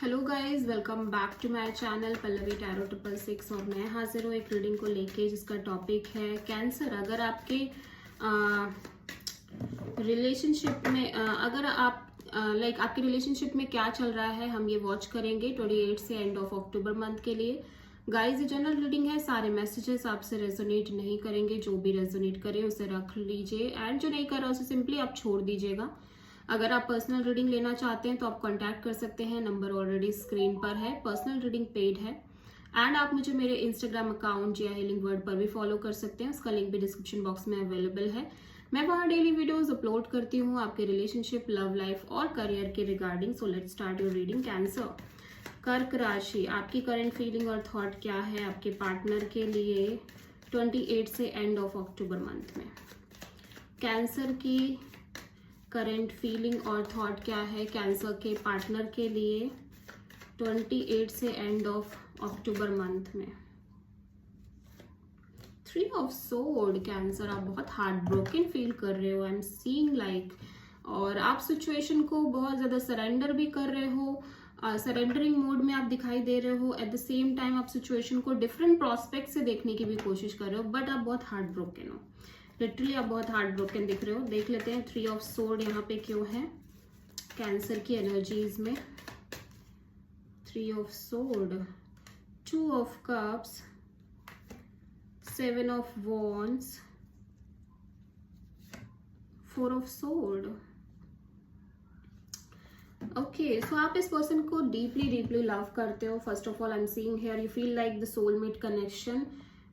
Hello guys, welcome back to my channel Pallavi tarot 666। और मैं हाजिर हूँ एक रीडिंग को लेके जिसका टॉपिक है कैंसर। अगर आपके रिलेशनशिप में अगर आप आपके रिलेशनशिप में क्या चल रहा है, हम ये वॉच करेंगे 28 से एंड ऑफ अक्टूबर मंथ के लिए। गाइस, ये जनरल रीडिंग है, सारे मैसेजेस आपसे रेजोनेट नहीं करेंगे। जो भी रेजोनेट करे उसे रख लीजिए एंड जो नहीं कर रहा उसे सिंपली आप छोड़ दीजिएगा। अगर आप पर्सनल रीडिंग लेना चाहते हैं तो आप कांटेक्ट कर सकते हैं, नंबर ऑलरेडी स्क्रीन पर है। पर्सनल रीडिंग पेड है एंड आप मुझे मेरे इंस्टाग्राम अकाउंट जिया हीलिंग वर्ड पर भी फॉलो कर सकते हैं। उसका लिंक भी डिस्क्रिप्शन बॉक्स में अवेलेबल है। मैं वहाँ डेली वीडियोस अपलोड करती हूँ आपके रिलेशनशिप, लव लाइफ और करियर के regarding. So let's start your reading. Cancer, कर्क राशि, आपकी करंट फीलिंग और थॉट क्या है आपके पार्टनर के लिए 28 से एंड ऑफ अक्टूबर मंथ में। कैंसर की करंट फीलिंग और थॉट क्या है कैंसर के पार्टनर के लिए 28 से एंड ऑफ अक्टूबर मंथ में। 3 ऑफ सोर्ड, कैंसर आप बहुत हार्ट ब्रोकन फील कर रहे हो, आई एम सीइंग लाइक। और आप सिचुएशन को बहुत ज़्यादा सरेंडर भी कर रहे हो, सरेंडरिंग मोड में आप दिखाई दे रहे हो। एट द सेम टाइम आप सिचुएशन को डिफरेंट प्रोस्पेक्ट से देखने की भी कोशिश कर रहे हो, बट आप बहुत हार्ट ब्रोकन हो। लिटरली आप बहुत हार्ट ब्रोकन दिख रहे हो। देख लेते हैं 3 ऑफ सोर्ड यहाँ पे क्यों है कैंसर की एनर्जीज में। 3 of sword, 2 of cups, 7 of wands, 4 of sword. Okay, so आप इस पर्सन को डीपली लव करते हो। First of all I am seeing here you feel like the soulmate connection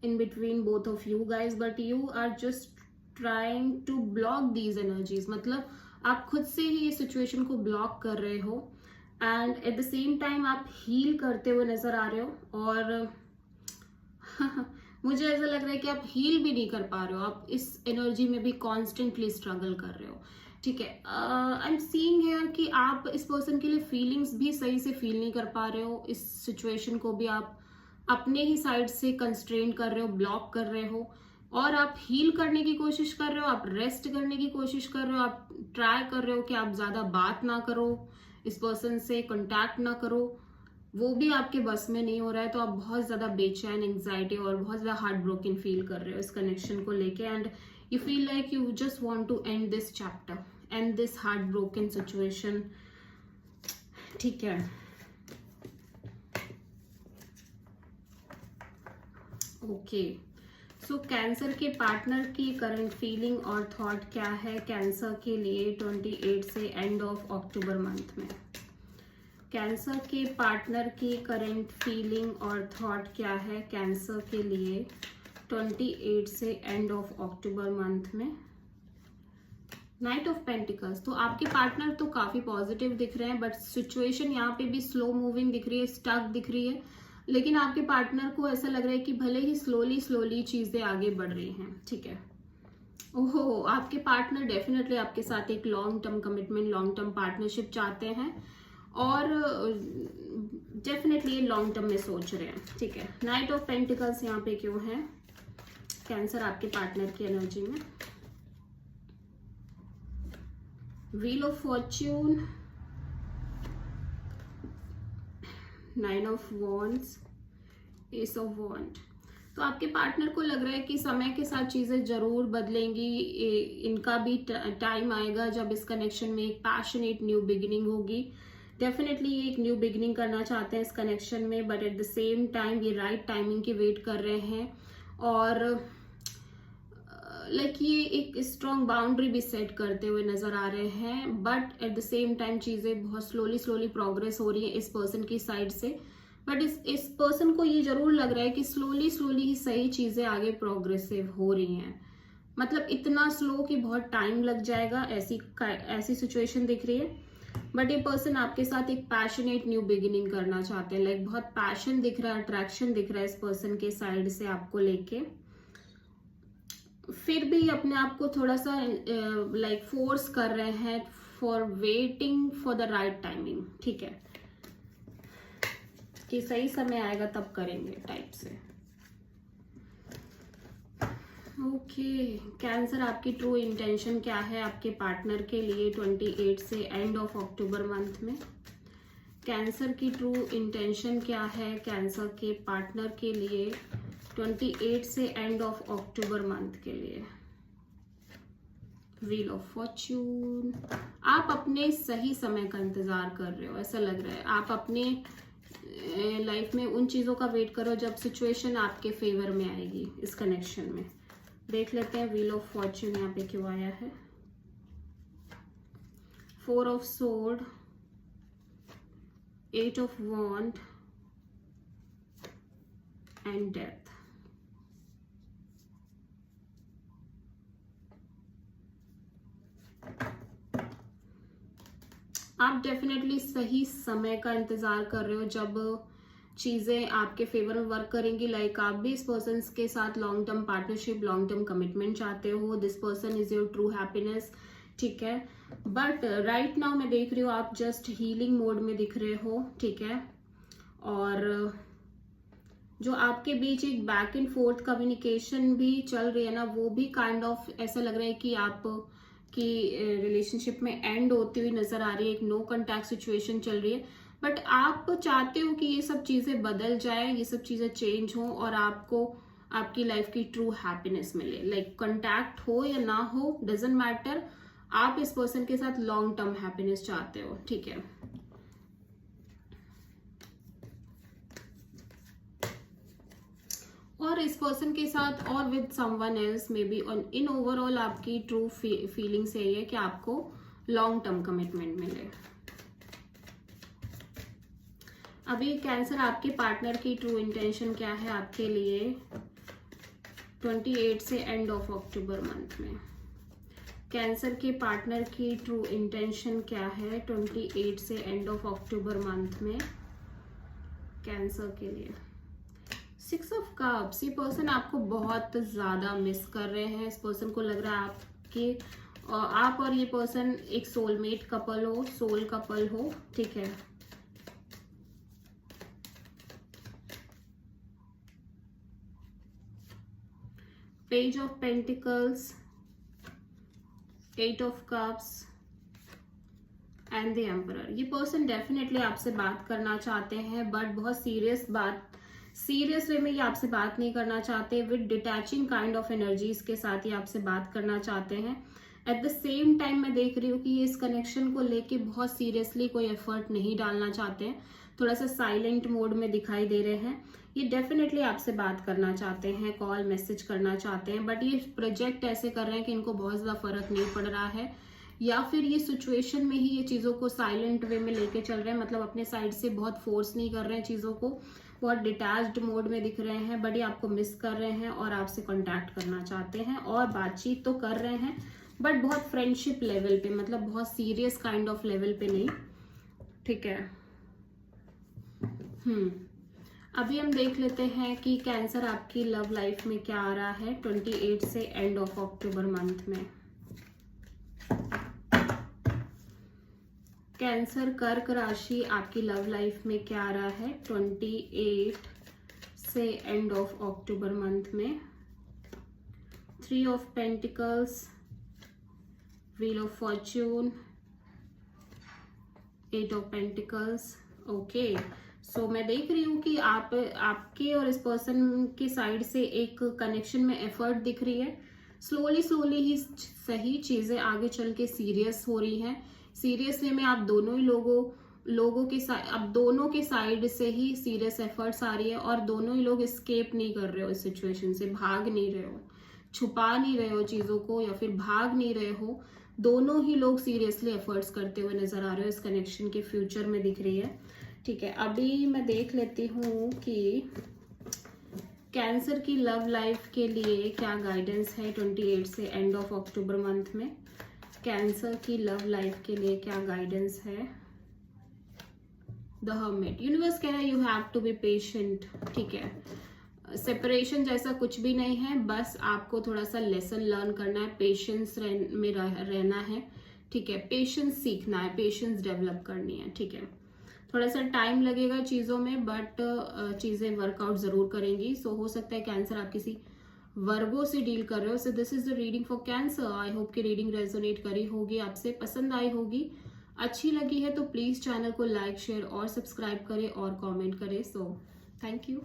in between both of you guys, but you are just trying to block these energies। मतलब आप खुद से ही ये situation को block कर रहे हो and at the same time आप हील करते हुए नजर आ रहे हो। और मुझे ऐसा लग रहा है कि आप हील भी नहीं कर पा रहे हो, आप इस एनर्जी में भी कॉन्स्टेंटली स्ट्रगल कर रहे हो। ठीक है, आई एम सीइंग हियर कि आप इस पर्सन के लिए फीलिंग्स भी सही से फील नहीं कर पा रहे हो। इस सिचुएशन को भी आप अपने ही साइड से कंस्ट्रेन कर रहे हो, ब्लॉक कर रहे हो। और आप हील करने की कोशिश कर रहे हो, आप रेस्ट करने की कोशिश कर रहे हो, आप ट्राई कर रहे हो कि आप ज्यादा बात ना करो, इस पर्सन से कांटेक्ट ना करो। वो भी आपके बस में नहीं हो रहा है, तो आप बहुत ज्यादा बेचैन, एंग्जाइटी और बहुत ज्यादा हार्ट ब्रोकन फील कर रहे हो इस कनेक्शन को लेके। And you feel like you just want to end this chapter, and this heart broken situation. ठीक है, ओके। सो कैंसर के पार्टनर की करंट फीलिंग और थॉट क्या है कैंसर के लिए 28 से एंड ऑफ अक्टूबर मंथ में। कैंसर के पार्टनर की करंट फीलिंग और थॉट क्या है कैंसर के लिए 28 से एंड ऑफ अक्टूबर मंथ में। नाइट ऑफ पेंटिकल्स, तो आपके पार्टनर तो काफी पॉजिटिव दिख रहे हैं, बट सिचुएशन यहाँ पे भी स्लो मूविंग दिख रही है, स्टक दिख रही है। लेकिन आपके पार्टनर को ऐसा लग रहा है कि भले ही स्लोली चीजें आगे बढ़ रही हैं। ठीक है, ओहो, आपके पार्टनर डेफिनेटली आपके साथ एक long term commitment, long term partnership चाहते हैं और डेफिनेटली ये लॉन्ग टर्म में सोच रहे हैं। ठीक है, नाइट ऑफ पेंटिकल्स यहाँ पे क्यों है कैंसर आपके पार्टनर की एनर्जी में। Wheel of fortune, 9 of wands, ace of wand. तो आपके पार्टनर को लग रहा है कि समय के साथ चीजें जरूर बदलेंगी। इनका भी टाइम आएगा जब इस कनेक्शन में एक पैशनेट न्यू बिगिनिंग होगी। डेफिनेटली ये एक न्यू बिगिनिंग करना चाहते हैं इस कनेक्शन में, but at the same time ये राइट टाइमिंग की वेट कर रहे हैं। और ये एक स्ट्रॉन्ग बाउंड्री भी सेट करते हुए नजर आ रहे हैं, but at the same time चीजें बहुत स्लोली प्रोग्रेस हो रही है इस पर्सन की साइड से। बट इस पर्सन को ये जरूर लग रहा है कि स्लोली ही सही चीजें आगे प्रोग्रेसिव हो रही हैं। मतलब इतना स्लो कि बहुत टाइम लग जाएगा, ऐसी सिचुएशन दिख रही है। बट ये पर्सन आपके साथ एक पैशनेट न्यू बिगिनिंग करना चाहते हैं। बहुत पैशन दिख रहा है, अट्रैक्शन दिख रहा है इस पर्सन के साइड से आपको लेके। फिर भी अपने आप को थोड़ा सा फोर्स कर रहे हैं for waiting for the right timing. ठीक है, कि सही समय आएगा तब करेंगे टाइप से। ओके, कैंसर आपकी ट्रू इंटेंशन क्या है आपके पार्टनर के लिए 28 से एंड ऑफ अक्टूबर मंथ में। कैंसर की ट्रू इंटेंशन क्या है कैंसर के पार्टनर के लिए 28 से एंड ऑफ अक्टूबर मंथ के लिए। व्हील ऑफ फॉर्च्यून, आप अपने सही समय का इंतजार कर रहे हो, ऐसा लग रहा है। आप अपने लाइफ में उन चीजों का वेट करो जब सिचुएशन आपके फेवर में आएगी। इस कनेक्शन में देख लेते हैं व्हील ऑफ फॉर्च्यून यहाँ पे क्यों आया है। 4 of sword, 8 of wand and death. आप डेफिनेटली सही समय का इंतजार कर रहे हो जब चीजें आपके फेवर में वर्क करेंगी। लाइक आप भी इस पर्सन के साथ long term partnership, long term commitment चाहते हो। This person is your true happiness, ठीक है। बट राइट नाउ मैं देख रही हूँ आप जस्ट हीलिंग मोड में दिख रहे हो, ठीक है। और जो आपके बीच एक बैक एंड फोर्थ कम्युनिकेशन भी चल रही है ना, वो भी काइंड ऑफ ऐसा लग रहा है कि आप की रिलेशनशिप में एंड होती हुई नजर आ रही है। एक नो कॉन्टैक्ट सिचुएशन चल रही है, बट आप चाहते हो कि ये सब चीजें बदल जाए, ये सब चीजें चेंज हो और आपको आपकी लाइफ की ट्रू हैप्पीनेस मिले। लाइक कॉन्टैक्ट हो या ना हो डजेंट मैटर, आप इस पर्सन के साथ लॉन्ग टर्म हैप्पीनेस चाहते हो, ठीक है। और इस पर्सन के साथ और with someone else may be in overall आपकी ट्रू फीलिंग्स यही है कि आपको लॉन्ग टर्म कमिटमेंट मिले। अभी कैंसर आपके पार्टनर की ट्रू इंटेंशन क्या है आपके लिए 28 से एंड ऑफ अक्टूबर मंथ में। कैंसर के पार्टनर की ट्रू इंटेंशन क्या है 28 से एंड ऑफ अक्टूबर मंथ में कैंसर के लिए। 6 ऑफ कप्स, ये पर्सन आपको बहुत ज्यादा मिस कर रहे हैं। इस पर्सन को लग रहा है आपके आप और ये पर्सन एक सोलमेट कपल हो, सोल कपल हो, ठीक है। Page of pentacles, 8 of cups and the emperor. ये पर्सन डेफिनेटली आपसे बात करना चाहते हैं, बट बहुत सीरियस वे में ये आपसे बात नहीं करना चाहते। With detaching kind of energies के साथ ये आपसे बात करना चाहते हैं। एट द सेम टाइम मैं देख रही हूँ कि ये इस कनेक्शन को लेके बहुत सीरियसली कोई एफर्ट नहीं डालना चाहते हैं, थोड़ा सा साइलेंट मोड में दिखाई दे रहे हैं। ये डेफिनेटली आपसे बात करना चाहते हैं, कॉल मैसेज करना चाहते हैं, बट ये प्रोजेक्ट ऐसे कर रहे हैं कि इनको बहुत ज्यादा फर्क नहीं पड़ रहा है, या फिर ये सिचुएशन में ही ये चीजों को साइलेंट वे में लेके चल रहे हैं। मतलब अपने साइड से बहुत फोर्स नहीं कर रहे हैं चीजों को, बहुत डिटैच्ड मोड में दिख रहे हैं, बट ये आपको मिस कर रहे हैं और आपसे कांटेक्ट करना चाहते हैं और बातचीत तो कर रहे हैं, बट बहुत फ्रेंडशिप लेवल पे, मतलब बहुत सीरियस काइंड ऑफ लेवल पे नहीं, ठीक है। अभी हम देख लेते हैं कि कैंसर आपकी लव लाइफ में क्या आ रहा है 28 से एंड ऑफ अक्टूबर मंथ में। कैंसर कर्क राशि आपकी लव लाइफ में क्या आ रहा है 28 से एंड ऑफ अक्टूबर मंथ में। 3 of pentacles, wheel of fortune, 8 of pentacles. Okay, so मैं देख रही हूँ कि आपके और इस पर्सन के साइड से एक कनेक्शन में एफर्ट दिख रही है। स्लोली ही सही चीजें आगे चल के सीरियस हो रही हैं। सीरियस वे में आप दोनों ही लोगों के अब दोनों के साइड से ही सीरियस एफर्ट्स आ रही है और दोनों ही लोग एस्केप नहीं कर रहे हो इस सिचुएशन से, भाग नहीं रहे हो, छुपा नहीं रहे हो चीजों को या फिर भाग नहीं रहे हो। दोनों ही लोग सीरियसली एफर्ट्स करते हुए नजर आ रहे हो, इस कनेक्शन के फ्यूचर में दिख रही है, ठीक है। अभी मैं देख लेती हूँ कि कैंसर की लव लाइफ के लिए क्या गाइडेंस है 28 से एंड ऑफ अक्टूबर मंथ में। कैंसर की लव लाइफ के लिए क्या गाइडेंस है। द हर्मिट, यूनिवर्स कह रहा है you have to be patient, ठीक है। सेपरेशन जैसा कुछ भी नहीं है, बस आपको थोड़ा सा लेसन लर्न करना है, पेशेंस में रहना है, ठीक है। पेशेंस सीखना है, पेशेंस डेवलप करनी है, ठीक है। थोड़ा सा टाइम लगेगा चीजों में, बट चीजें वर्कआउट जरूर करेंगी। सो हो सकता है कैंसर आप किसी वर्गो से डील कर रहे हो। So this is the reading for cancer. I hope कि रीडिंग रेजोनेट करी होगी, आपसे पसंद आई होगी। अच्छी लगी है तो प्लीज चैनल को लाइक शेयर और सब्सक्राइब करें और कमेंट करें। So thank you.